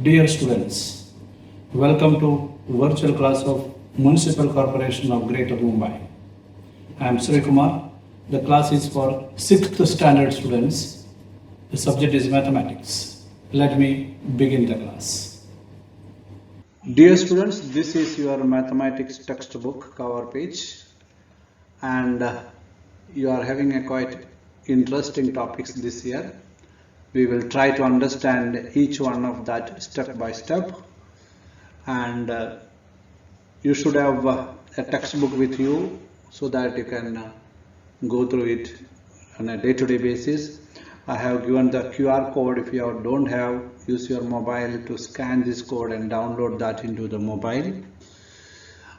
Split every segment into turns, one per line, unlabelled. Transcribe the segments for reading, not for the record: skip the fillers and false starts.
Dear students, welcome to virtual class of Municipal Corporation of Greater Mumbai. I am Sreekumar. The class is for 6th standard students. The subject is mathematics. Let me begin the class. Dear students, this is your mathematics textbook cover page, and you are having a quite interesting topics this year. We will try to understand each one of that step by step, and you should have a textbook with you so that you can go through it on a day-to-day basis. I have given the QR code. If you don't have, use your mobile to scan this code and download that into the mobile.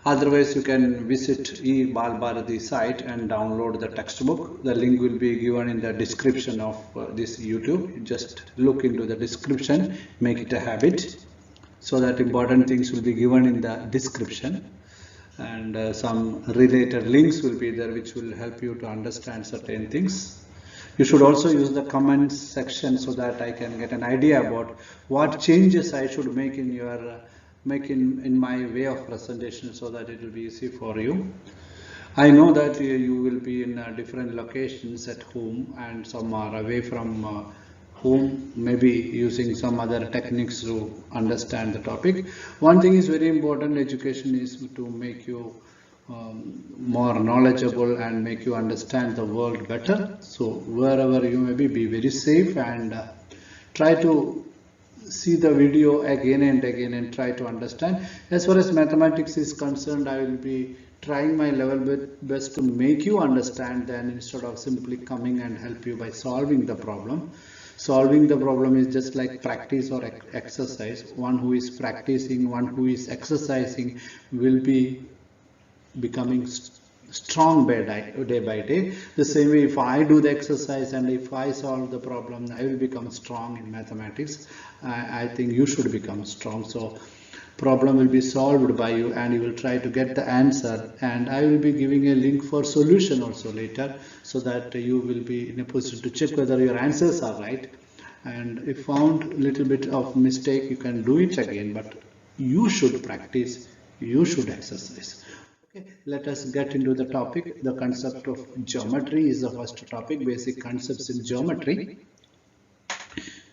Otherwise, you can visit eBalbharati site and download the textbook. The link will be given in the description of this YouTube. Just look into the description, make it a habit, so that important things will be given in the description, and some related links will be there which will help you to understand certain things. You should also use the comments section so that I can get an idea about what changes I should make in your in my way of presentation, so that it will be easy for you. I know that you will be in different locations at home, and some are away from home, maybe using some other techniques to understand the topic. One thing is very important: education is to make you more knowledgeable and make you understand the world better. So wherever you may be very safe, and try to see the video again and again and try to understand. As far as mathematics is concerned, I will be trying my level best to make you understand, then instead of simply coming and help you by solving the problem. Solving the problem is just like practice or exercise. One who is practicing, one who is exercising will be becoming strong day by day. The same way, if I do the exercise and if I solve the problem, I will become strong in mathematics. I think you should become strong. So problem will be solved by you, and you will try to get the answer, and I will be giving a link for solution also later, so that you will be in a position to check whether your answers are right. And if found a little bit of mistake, you can do it again, but you should practice, you should exercise. Okay, let us get into the topic. The concept of geometry is the first topic, basic concepts in geometry.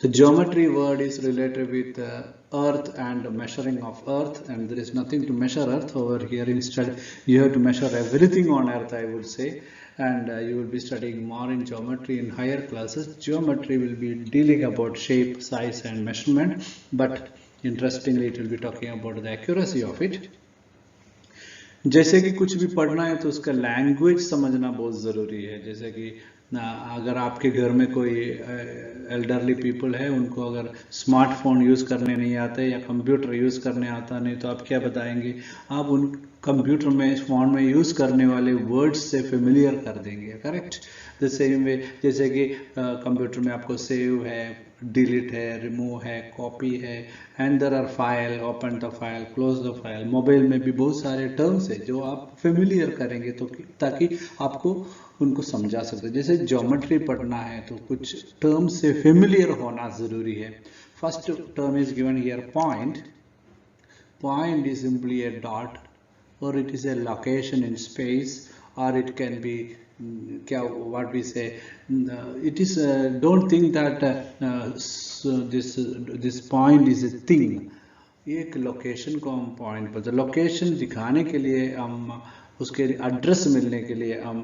The geometry word is related with earth and measuring of earth, and there is nothing to measure earth over here. Instead, you have to measure everything on earth, I would say, and you will be studying more in geometry in higher classes. Geometry will be dealing about shape, size and measurement, but interestingly it will be talking about the accuracy of it. जैसे कि कुछ भी पढ़ना है तो उसका language समझना बहुत ज़रूरी है. जैसे कि अगर आपके घर में कोई एल्डरली पीपल है, उनको अगर स्मार्टफोन यूज़ करने नहीं आता या कंप्यूटर यूज़ करने आता नहीं, तो आप क्या बताएंगे? आप उन कंप्यूटर में, फ़ोन में यूज़ करने वाले वर्ड्स से फेमिलियर कर देंगे. करेक्ट. द सेम वे, जैसे कि कंप्यूटर में आपको सेव है, डिलीट है, रिमूव है, कॉपी है, and there are file, open the file, close the file. Mobile में भी बहुत सारे टर्म्स है जो आप फेमिलियर करेंगे तो ताकि आपको उनको समझा सकते. जैसे ज्योमेट्री पढ़ना है तो कुछ टर्म से फेमिलियर होना ज़रूरी है. First term is given here point. Point is simply a dot, और it is a location in space, और it can be what we say, it is don't think that this point is a thing. एक location को हम point पर, location दिखाने के लिए हम, उसके एड्रेस मिलने के लिए हम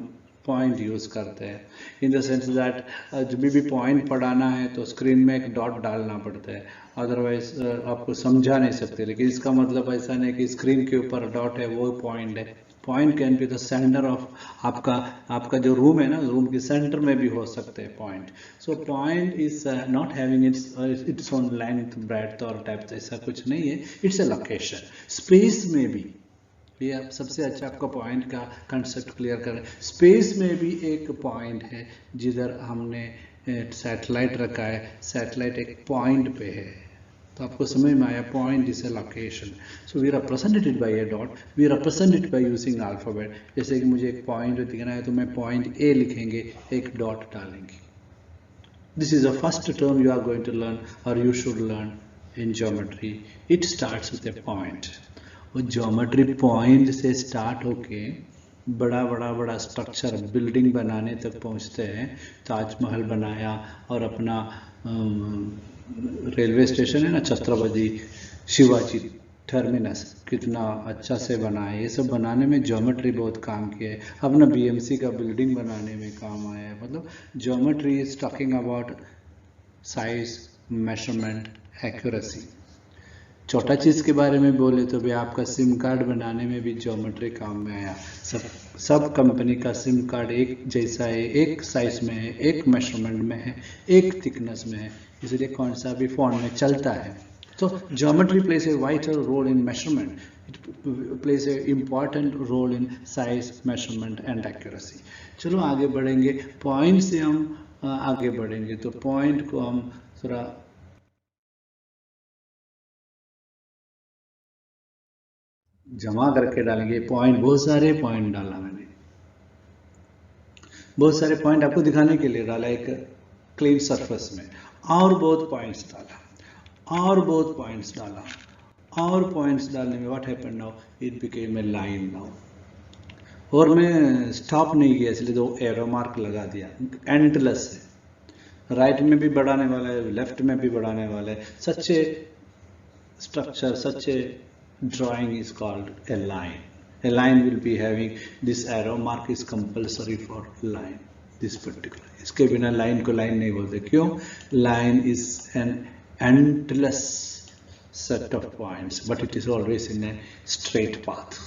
पॉइंट यूज़ करते हैं. इन द सेंस दैट जब भी पॉइंट पढ़ाना है तो स्क्रीन में एक डॉट डालना पड़ता है, अदरवाइज आपको समझा नहीं सकते. लेकिन इसका मतलब ऐसा नहीं कि स्क्रीन के ऊपर डॉट है वो पॉइंट है. Point can be the centre of आपका जो रूम है ना, रूम के सेंटर में भी हो सकते हैं point. So point is not having its own length, breadth और डेप्थ, ऐसा कुछ नहीं है. It's a location. स्पेस में भी, ये आप सबसे अच्छा आपका पॉइंट का कंसेप्ट क्लियर करें. स्पेस में भी एक पॉइंट है जिधर हमने सैटेलाइट रखा है. सैटेलाइट एक पॉइंट पे है, तो आपको समझ में आया. Point is a location. So we represent it by a dot, we represent it by using alphabet. जैसे कि मुझे एक पॉइंट दिखना है तो मैं पॉइंट ए लिखेंगे, एक डॉट डालेंगे. This is the first term you are going to learn, और you should learn
in geometry, it starts with a point. वो ज्योमेट्री पॉइंट से स्टार्ट होके बड़ा बड़ा बड़ा स्ट्रक्चर बिल्डिंग बनाने तक पहुंचते हैं। ताजमहल बनाया और अपना रेलवे स्टेशन है ना छत्रपति शिवाजी टर्मिनस कितना अच्छा से बनाया। ये सब बनाने में ज्योमेट्री बहुत काम किया है। अपना बीएमसी का बिल्डिंग बनाने में काम आया है। मतलब geometry is talking about size, measurement, accuracy. छोटा चीज के बारे में बोले तो भी आपका सिम कार्ड बनाने में भी ज्योमेट्री काम में आया। सब कंपनी का सिम कार्ड एक जैसा है, एक साइज में है, एक मेजरमेंट में है, एक थिकनेस में है, इसलिए कौन सा भी फोन में चलता है। तो geometry plays a vital role in measurement, it plays a important role in size, measurement and accuracy. चलो आगे बढ़ेंगे, पॉइंट से हम आगे बढ़ेंगे। तो पॉइंट को हम थोड़ा जमा करके डालेंगे। पॉइंट बहुत सारे पॉइंट डाला मैंने, बहुत सारे पॉइंट आपको दिखाने के लिए डाला एक क्लीन सरफेस में, और बहुत पॉइंट्स डाला, और बहुत पॉइंट्स डाला, और पॉइंट्स डालने में what happened now, it became a line now. और मैं स्टॉप नहीं किया, इसलिए दो एरो मार्क लगा दिया। एंडलेस है, राइट में भी बढ़ाने वाला है, लेफ्ट में भी बढ़ाने वाला है। सच ए structure, such a drawing is called a line. A line will be having this arrow mark is compulsory for line, this particular. इसके बिना line को line नहीं बोलते। क्यों? Line is an endless set of points, but it is always in a straight path.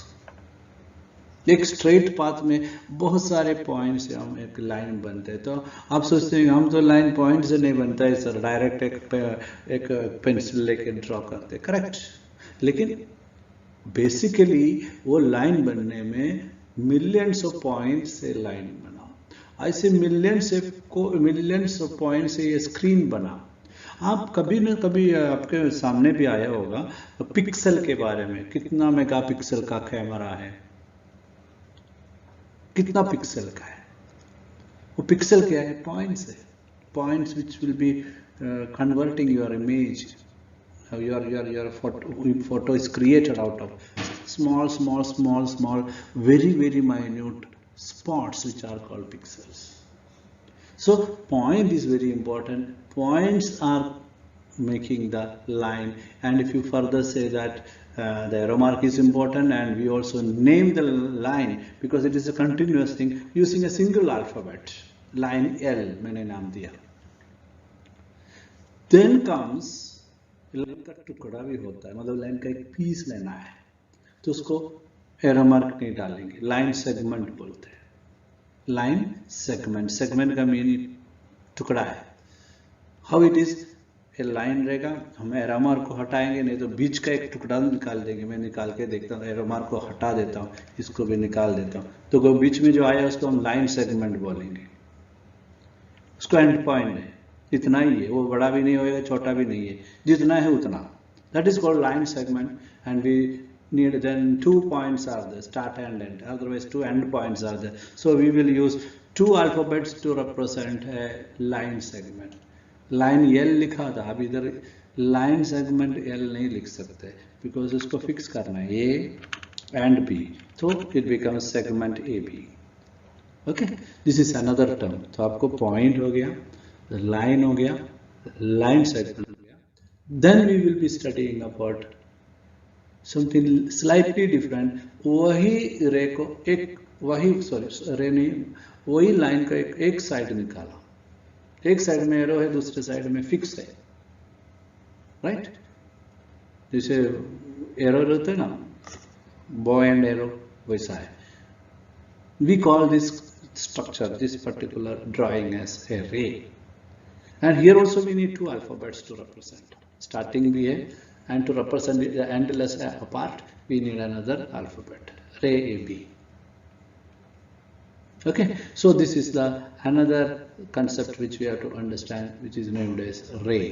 एक straight path में बहुत सारे पॉइंट से हम एक लाइन बनते हैं। तो आप सोचते हैं हम तो लाइन पॉइंट से नहीं बनता है सर, डायरेक्ट एक पेंसिल लेके ड्रॉ करते, करेक्ट। लेकिन बेसिकली वो लाइन बनने में मिलियंस ऑफ पॉइंट से लाइन बना। ऐसे मिलियंस ऑफ पॉइंट से ये स्क्रीन बना। आप कभी ना कभी आपके सामने भी आया होगा पिक्सल के बारे में, कितना मेगापिक्सल का कैमरा है, कितना पिक्सल का है। वो पिक्सल क्या है? पॉइंट्स है। Points which will be converting your image, your photo is created out of small very minute spots which are called pixels. So point is very important. Points are making the line, and if you further say that the arrow mark is important, and we also name the line because it is a continuous thing using a single alphabet, line L मैंने नाम दिया। Then comes line का टुकड़ा भी होता है, मतलब line का एक पीस लेना है तो उसको एरो मार्क नहीं डालेंगे, लाइन सेगमेंट बोलते हैं। लाइन सेगमेंट, सेगमेंट का मीनिंग टुकड़ा है। How it is, A line रहेगा, हम एरो मार्क को हटाएंगे, नहीं तो बीच का एक टुकड़ा निकाल देंगे। मैं निकाल के देखता हूँ, एरो मार्क को हटा देता हूँ, इसको भी निकाल देता हूँ, तो वो बीच में जो आया उसको हम लाइन सेगमेंट बोलेंगे। उसको एंड पॉइंट है, इतना ही है, वो बड़ा भी नहीं होगा, छोटा भी नहीं है, जितना है उतना। That is called line segment, and we need then 2 points are there, start and end, otherwise 2 end points are there. So we will use 2 alphabets to represent a line segment. Line L लिखा था, अब इधर line segment L नहीं लिख सकते because उसको fix करना है A and B, तो it becomes segment AB. Okay, this is another term. तो आपको पॉइंट हो गया, लाइन हो गया, लाइन सेगमेंट हो गया। Then we will be studying about something slightly different. वही रे को एक, वही रे नहीं, वही लाइन का एक साइड निकाला, एक साइड में एरो है, दूसरे साइड में फिक्स है, राइट। जैसे एरो रहते हैं ना, बॉय एंड एरो, वैसा है। We call this structure, this particular drawing as a ray, and here also we need 2 alphabets to represent. Starting भी है, and to represent the endless apart we need another alphabet, ray AB. Okay, so this is the another concept which we have to understand, which is named as ray.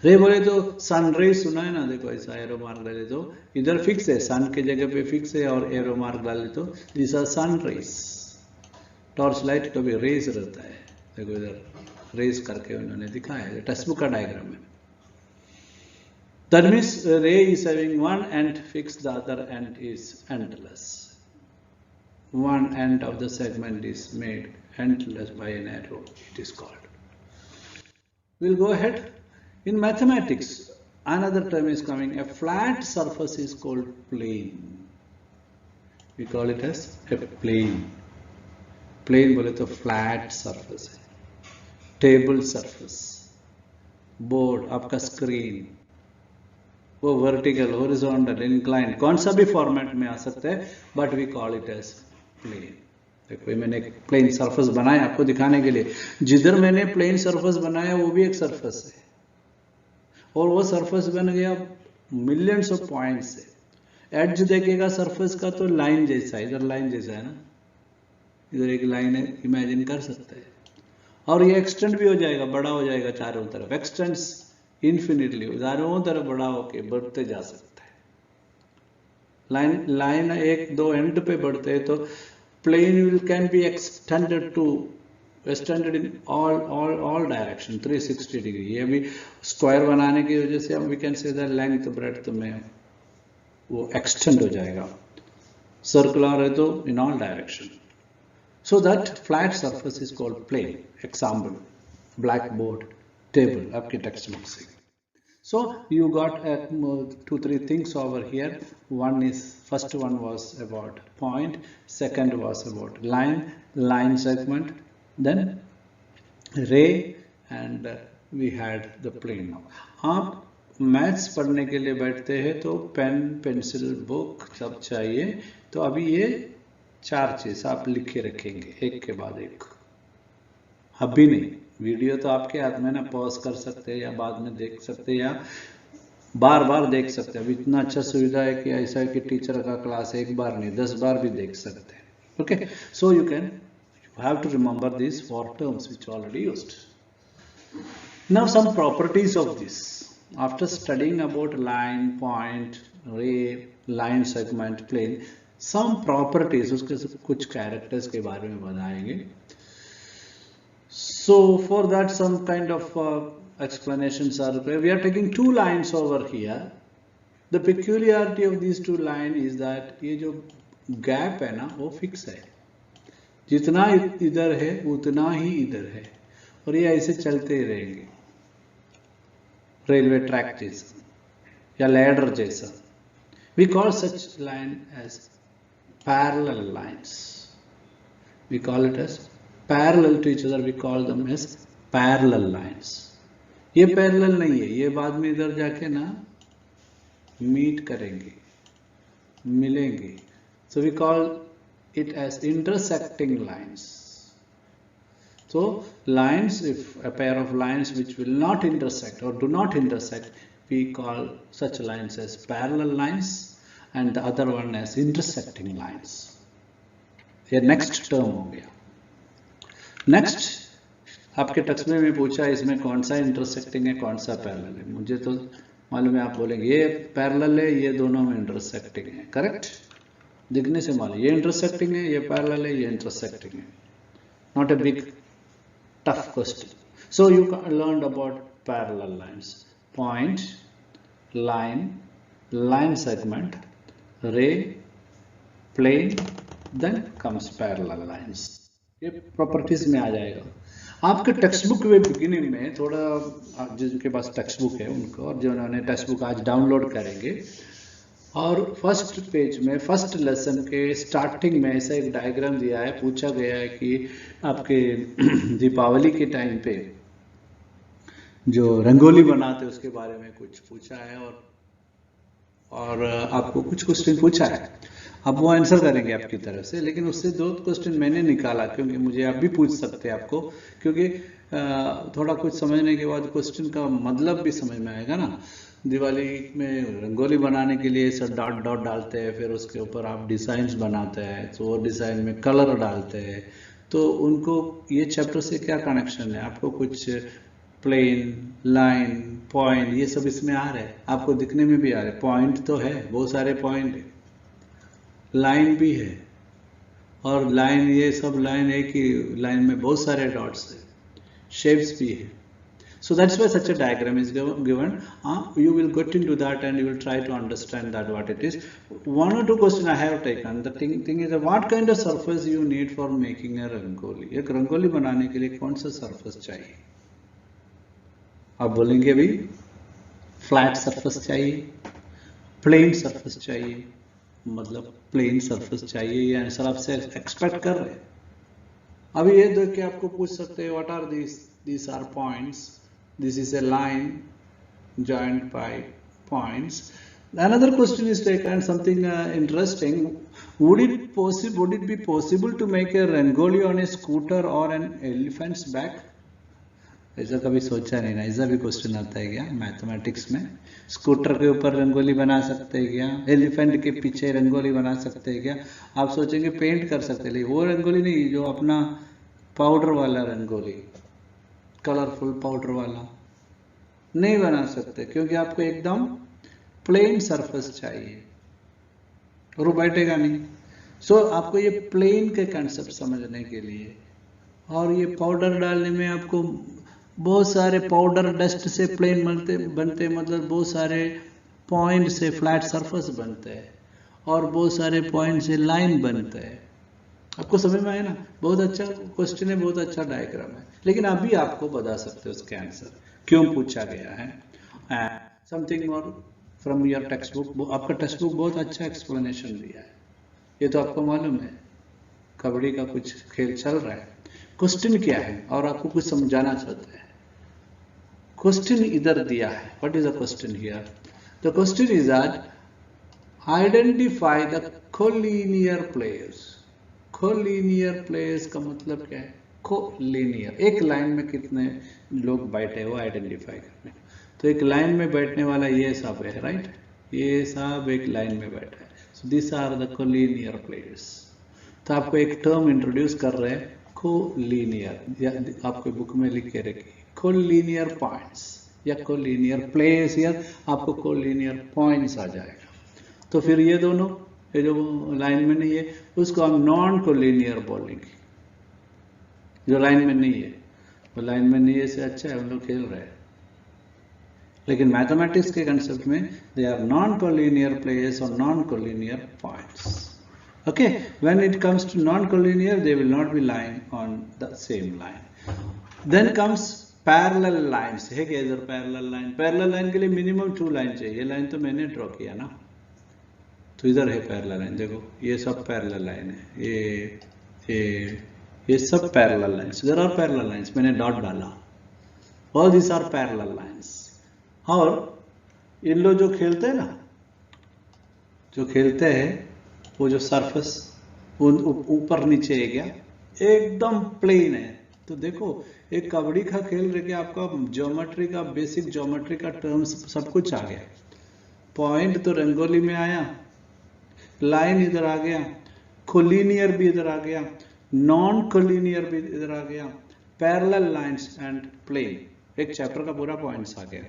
रे बोले तो सन रे सुना है ना, देखो ऐसा एरो मार्क डाले तो इधर फिक्स है, सन के जगह पे फिक्स है, और एरो मार्क डाले तो this are sun rays. Torch light का भी रेस रहता है, देखो इधर रेस करके उन्होंने दिखाया है टेक्स्ट बुक का डायग्राम में। That means ray is having one end fixed, the other end is endless. One end of the segment is made endless by an arrow, it is called. We'll go ahead. In mathematics, another term is coming. A flat surface is called plane. We call it as a plane. Plane बोले तो flat surface है. Table surface, board, आपका screen, वो vertical, horizontal, inclined, कौन सा भी format में आ सकता है, but we call it as plane. देखो मैंने एक प्लेन सरफेस बनाया आपको दिखाने के लिए. जिधर मैंने प्लेन सरफेस बनाया वो भी एक सरफेस है, और वो सरफेस बन गया मिलियंस ऑफ पॉइंट्स से. एड्ज देखेगा सरफेस का तो लाइन जैसा है, इधर लाइन जैसा है ना, इधर एक लाइन है, इमेजिन कर सकते हैं. और ये एक्सटेंड भी हो जाएगा, बड़ा हो जाएगा चारों तरफ, एक्सटेंड्स इन्फिनिटली, चारों तरफ बड़ा होके बढ़ते जा सकता है. लाइन एक दो एंड पे बढ़ते हैं तो plane can be extended in all direction 360 degree. ये भी स्क्वायर बनाने की वजह से हम we can say the length breadth में वो extend हो जाएगा. सर्कुलर है तो in all direction. So that flat surface is called plane. Example, blackboard, table, आपकी टेक्स्ट बुक से. So you got 2-3 things over here. First one was about point, second was about line segment, then ray, and we had the plane. आप maths पढ़ने के लिए बैठते हैं तो pen, pencil, book सब चाहिए. तो अभी ये 4 चीज आप लिखे रखेंगे एक के बाद एक. अभी नहीं, वीडियो तो आपके हाथ में ना, पॉज कर सकते हैं या बाद में देख सकते हैं या बार बार देख सकते हैं. अभी इतना अच्छा सुविधा है कि ऐसा है कि टीचर का क्लास एक बार नहीं 10 बार भी देख सकते हैं. Okay, so you have to remember this four terms which already used. Now some properties of this. After studying about line, point, ray, line segment, plane, some properties, उसके कुछ कैरेक्टर्स के बारे में बताएंगे. So for that some kind of explanations are required. We are taking 2 lines over here. The peculiarity of these 2 lines is that ये जो gap है ना वो fix है. जितना इधर है उतना ही इधर है, और ये ऐसे चलते ही रहेंगे रेलवे ट्रैक जैसा या लैडर जैसा. We call such line as parallel lines. We call it as parallel to each other, we call them as parallel lines. ये parallel नहीं है, ये बाद में इधर जाके ना meet करेंगे, मिलेंगे. So we call it as intersecting lines. So lines, if a pair of lines which will not intersect or do not intersect, we call such lines as parallel lines, and the other one as intersecting lines. ये next term हो गया. Next, आपके text में भी पूछा इसमें कौन सा इंटरसेक्टिंग है कौन सा पैरेलल है. मुझे तो मालूम है, आप बोलेंगे ये पैरेलल है, ये दोनों में इंटरसेक्टिंग है. करेक्ट, दिखने से मालूम ये इंटरसेक्टिंग है, ये पैरेलल है, ये इंटरसेक्टिंग है. Not a big tough question. So you learned about parallel lines, point, line segment, ray, plane, then comes parallel lines. ये प्रॉपर्टीज में आ जाएगा. आपके टेक्स्ट बुक में बिगिनिंग में थोड़ा, जिनके पास टेक्स्ट बुक है उनको, और जिन्होंने टेक्स्ट बुक आज डाउनलोड करेंगे, और फर्स्ट पेज में फर्स्ट लेसन के स्टार्टिंग में ऐसा एक डायग्राम दिया है. पूछा गया है कि आपके दीपावली के टाइम पे जो रंगोली बनाते उसके बारे में कुछ पूछा है, और आपको कुछ क्वेश्चन पूछा है. अब वो आंसर करेंगे आपकी तरफ से, लेकिन उससे 2 क्वेश्चन मैंने निकाला क्योंकि मुझे आप भी पूछ सकते हैं आपको, क्योंकि थोड़ा कुछ समझने के बाद क्वेश्चन का मतलब भी समझ में आएगा ना. दिवाली में रंगोली बनाने के लिए सब डॉट डॉट डालते हैं, फिर उसके ऊपर आप डिजाइन्स बनाते हैं, तो वो डिजाइन में कलर डालते हैं. तो उनको ये चैप्टर से क्या कनेक्शन है, आपको कुछ प्लेन, लाइन, पॉइंट ये सब इसमें आ रहे हैं, आपको दिखने में भी आ रहे हैं. पॉइंट तो है, बहुत सारे पॉइंट है, लाइन भी है, और लाइन, ये सब लाइन एक ही लाइन में बहुत सारे डॉट्स है, शेप्स भी है. So that's why such a diagram is given. You will get into that and you will try to understand that what it is. One or two questions I have taken. The thing is that what kind of surface you need for making a rangoli? एक रंगोली बनाने के लिए कौन सा surface चाहिए? आप बोलेंगे भी फ्लैट सरफेस चाहिए, प्लेन सरफेस चाहिए, मतलब प्लेन सरफेस चाहिए, ये आंसर आपसे एक्सपेक्ट कर रहे हैं. अभी ये देख के आपको पूछ सकते हैं what are these are points, this is a line joined by points. Another question is taken, something interesting. Would it be possible to make a rangoli on a scooter or an elephant's back? ऐसा कभी सोचा नहीं ना, ऐसा भी question आता है क्या मैथमेटिक्स में? स्कूटर के ऊपर रंगोली बना सकते हैं क्या? एलिफेंट के पीछे रंगोली बना सकते हैं क्या? आप सोचेंगे पेंट कर सकते हैं, वो रंगोली नहीं, जो अपना पाउडर वाला रंगोली, कलरफुल पाउडर वाला नहीं बना सकते, क्योंकि आपको एकदम प्लेन सरफेस चाहिए और वो बैठेगा नहीं. सो आपको ये प्लेन के कंसेप्ट समझने के लिए, और ये पाउडर डालने में आपको बहुत सारे पाउडर डस्ट से प्लेन बनते मतलब बहुत सारे पॉइंट से फ्लैट सरफेस बनते हैं और बहुत सारे पॉइंट से लाइन बनते हैं. आपको समझ में आया ना? बहुत अच्छा क्वेश्चन है, बहुत अच्छा डायग्राम है, लेकिन अभी आपको बता सकते हो उसके आंसर क्यों पूछा गया है. Something more from your text book. आपका टेक्स्ट बुक बहुत अच्छा एक्सप्लेनेशन दिया है, ये तो आपको मालूम है कबड्डी का कुछ खेल चल रहा है. क्वेश्चन क्या है और आपको कुछ समझाना चाहते हैं. क्वेश्चन इधर दिया है. What is the question here? The question is that identify the collinear players. Collinear players का मतलब क्या है? कोलिनियर, एक लाइन में कितने लोग बैठे हो आइडेंटिफाई करने. तो एक लाइन में बैठने वाला ये सब है, राइट? ये सब एक लाइन में बैठा है. So this are the collinear players. तो आपको एक टर्म इंट्रोड्यूस कर रहे हैं, कोलिनियर. आपको बुक में लिख के रखिए कोलिनियर पॉइंट्स या कोलिनियर प्लेस, या आपको कोलिनियर पॉइंट्स आ जाएगा. तो फिर ये दोनों, ये जो लाइन में नहीं है उसको हम नॉन कोलिनियर बोलेंगे. जो लाइन में नहीं है, वो लाइन में नहीं है से अच्छा है, हम लोग खेल रहे हैं. लेकिन मैथमेटिक्स के कंसेप्ट में they are non collinear place और non collinear points. Okay, when it comes to non-collinear, they will not be lying on the same line. Then comes parallel lines. है क्या इधर parallel line? Parallel line के लिए minimum 2 line चाहिए. ये line तो मैंने ड्रॉ किया ना, तो इधर है parallel line. देखो ये सब parallel line है, ये सब parallel lines. There are parallel lines. मैंने डॉट डाला. All these are parallel lines. और इन लोग जो खेलते हैं ना, जो खेलते हैं वो जो सरफेस वो ऊपर नीचे है क्या, एकदम प्लेन है. तो देखो एक कबड्डी का खेल रहे क्या, आपका ज्योमेट्री का बेसिक ज्योमेट्री का टर्म्स सब कुछ आ गया. पॉइंट तो रंगोली में आया, लाइन इधर आ गया, कोलिनियर भी इधर आ गया, नॉन कोलिनियर भी इधर आ गया, पैरेलल लाइंस एंड प्लेन, एक चैप्टर का पूरा पॉइंट्स आ गया.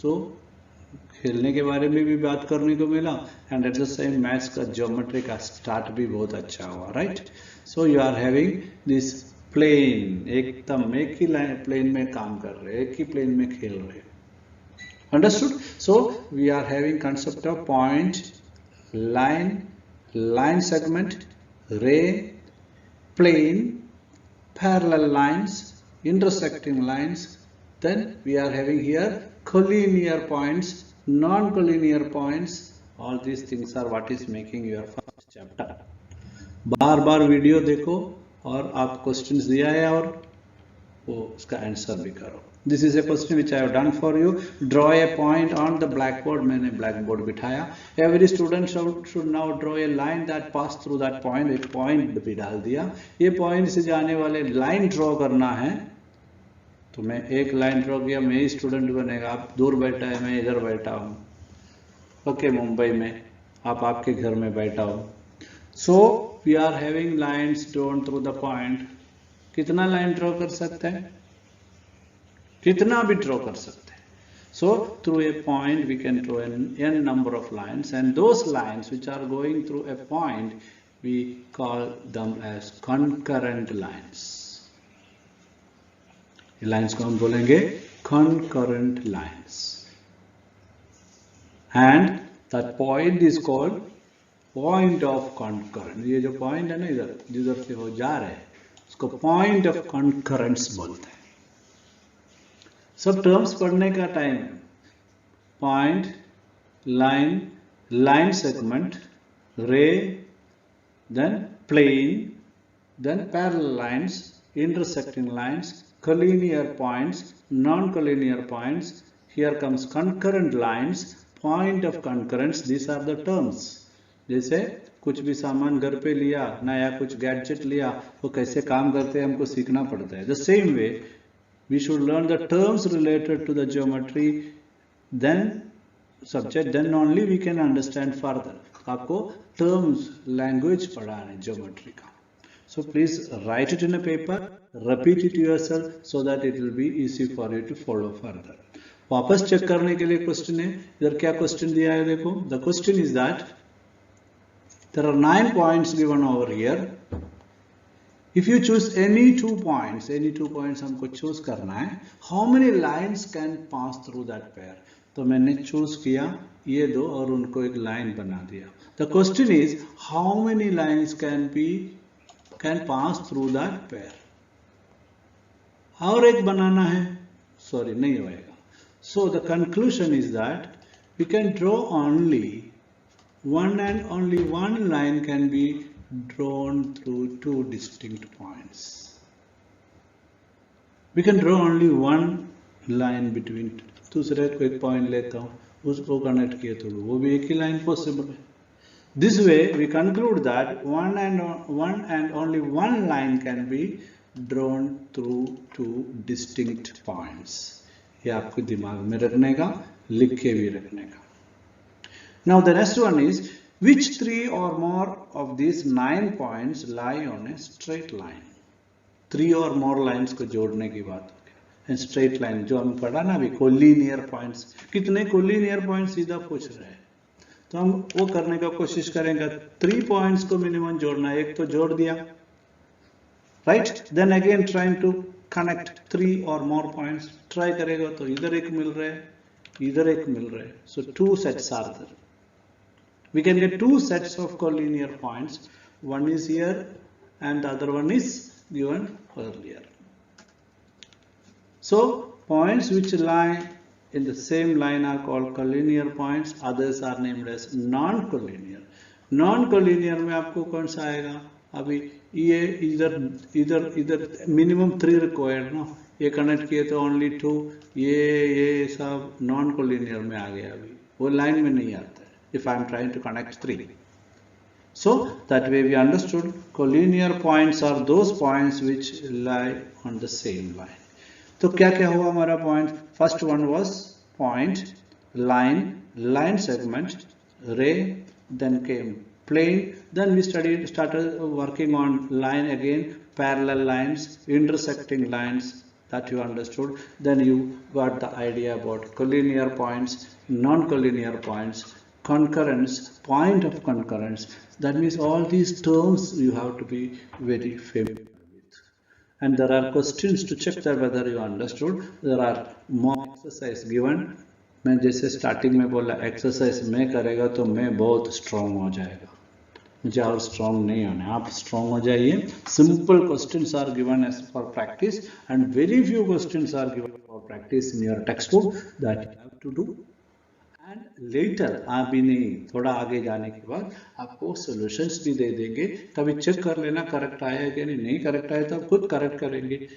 तो खेलने के बारे में भी बात करने को मिला and at the same maths का ज्योमेट्री का स्टार्ट भी बहुत अच्छा हुआ, right? So you are having this plane, एकदम एक ही लाइन प्लेन में काम कर रहे, एक ही प्लेन में खेल रहे. Understood? So we are having concept of point, line, line segment, ray, plane, parallel lines, intersecting lines. Then we are having here collinear points, non-collinear points. All these things are what is making your first chapter. Bar bar video देखो और आप questions दिया है और वो उसका answer भी करो. This is a question which I have done for you. Draw a point on the blackboard. मैंने blackboard बिठाया. Every student should now draw a line that pass through that point. एक point भी डाल दिया. ये point से जाने वाले line draw करना है. तो मैं एक लाइन ड्रॉ किया, मैं ही स्टूडेंट बनेगा. आप दूर बैठा है, मैं इधर बैठा हूँ, ओके, मुंबई में, आप आपके घर में बैठा हो. So we are having lines drawn through the point. कितना लाइन ड्रॉ कर सकते हैं? कितना भी ड्रॉ कर सकते हैं. So through a point we can draw n number of lines, and those lines which are going through a point we call them as concurrent lines. Lines को हम बोलेंगे concurrent lines, and that point is called point of concurrence. ये जो point है ना इधर जिधर से वो जा रहे हैं उसको point of concurrence बोलते हैं. सब terms पढ़ने का time है. Point, line, line segment, ray, then plane, then parallel lines, intersecting lines, collinear points, non-collinear points. Here comes concurrent lines, point of concurrence. These are the terms. जैसे कुछ भी सामान घर पे लिया, नया कुछ गैजेट लिया, वो कैसे काम करते हैं हमको सीखना पड़ता है. The same way, we should learn the terms related to the geometry, then subject, then only we can understand further. आपको terms, language पढ़ाना है geometry का. So please write it in a paper, repeat it yourself so that it will be easy for you to follow further. वापस check करने के लिए question है. इधर क्या क्वेश्चन दिया है देखो. The question is that there are 9 points given over here. If you choose any 2 points हमको choose करना है. How many lines can pass through that pair? तो मैंने choose किया ये दो और उनको एक line बना दिया. The question is how many lines can pass through that pair? और एक बनाना है. Sorry, नहीं होएगा. So the conclusion is that we can draw only one, and only one line can be drawn through 2 distinct points. We can draw only one line between. दूसरे को एक point लेता हूँ, उसको connect किए तो वो भी एक ही line possible है. This way we conclude that one and only one line can be drawn through 2 distinct points. ये आपको दिमाग में रखने का, लिख के भी रखने का. Now the next one is which 3 or more of these 9 points lie on a straight line. 3 or more lines को जोड़ने की बात हो गया. And straight line जो हम पढ़ा ना अभी collinear points. कितने collinear points सीधा पूछ रहे हैं. तो हम वो करने का कोशिश करेंगे. 3 points को minimum जोड़ना. एक तो जोड़ दिया. Right? Then again trying to connect 3 or more points. Try करेगा तो इधर एक मिल रहा है, इधर एक मिल रहा है. So 2 sets are there. We can get 2 sets of collinear points. One is here and the other one is given earlier. So points which lie in the same line are called collinear points. Others are named as non-collinear. Non-collinear में आपको कौन सा आएगा? अभी ये इधर minimum 3 required ना. ये connect किए तो only 2. ये सब non-collinear में आ गया. अभी वो line में नहीं आता है. If I am trying to connect 3. So that way we understood collinear points are those points which lie on the same line. तो क्या क्या हुआ हमारा point? First one was point, line, line segment, ray, then came plane, then we started working on line again, parallel lines, intersecting lines, that you understood. Then you got the idea about collinear points, non-collinear points, concurrence, point of concurrence. That means all these terms you have to be very familiar with. And there are questions to check that whether you understood. There are more exercise given. मैं जैसे starting में बोला exercise मैं करेगा तो मैं बहुत strong हो जाएगा. मुझे और स्ट्रॉन्ग नहीं होना है. आप स्ट्रॉन्ग हो जाइए. Simple questions are given as for practice and very few questions are given for practice in your text book that you have to do. And later अभी नहीं, थोड़ा आगे जाने के बाद आपको सॉल्यूशंस भी दे देंगे. कभी चेक कर लेना करेक्ट आया कि नहीं करेक्ट आया तो आप खुद करेक्ट करेंगे.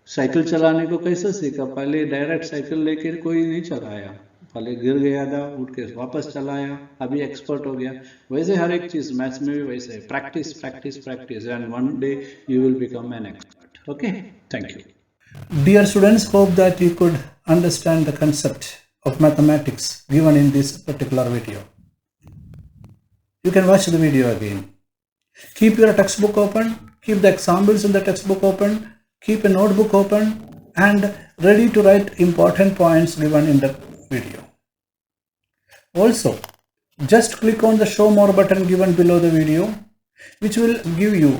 साइकिल चलाने को कैसे सीखा? पहले डायरेक्ट साइकिल लेके कोई नहीं चलाया, पहले गिर गया था, उठ के वापस चलाया, अभी एक्सपर्ट हो गया. वैसे हर एक चीज मैथ्स में भी वैसे है. Practice practice practice and one day you will become an expert. Okay, thank you.
Dear students, hope that you could understand the concept of mathematics given in this particular video. You can watch the video again. Keep your textbook open, keep the examples in the textbook open, keep a notebook open and ready to write important points given in the video. Also, just click on the show more button given below the video, which will give you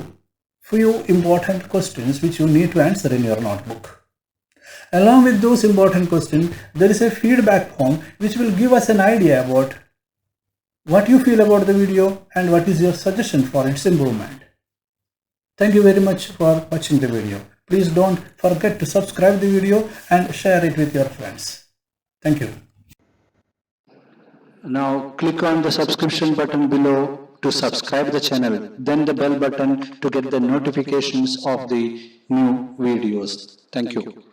few important questions which you need to answer in your notebook. Along with those important questions, there is a feedback form which will give us an idea about what you feel about the video and what is your suggestion for its improvement. Thank you very much for watching the video. Please don't forget to subscribe the video and share it with your friends. Thank you.
Now click on the subscription button below to subscribe the channel, then the bell button to get the notifications of the new videos. Thank you.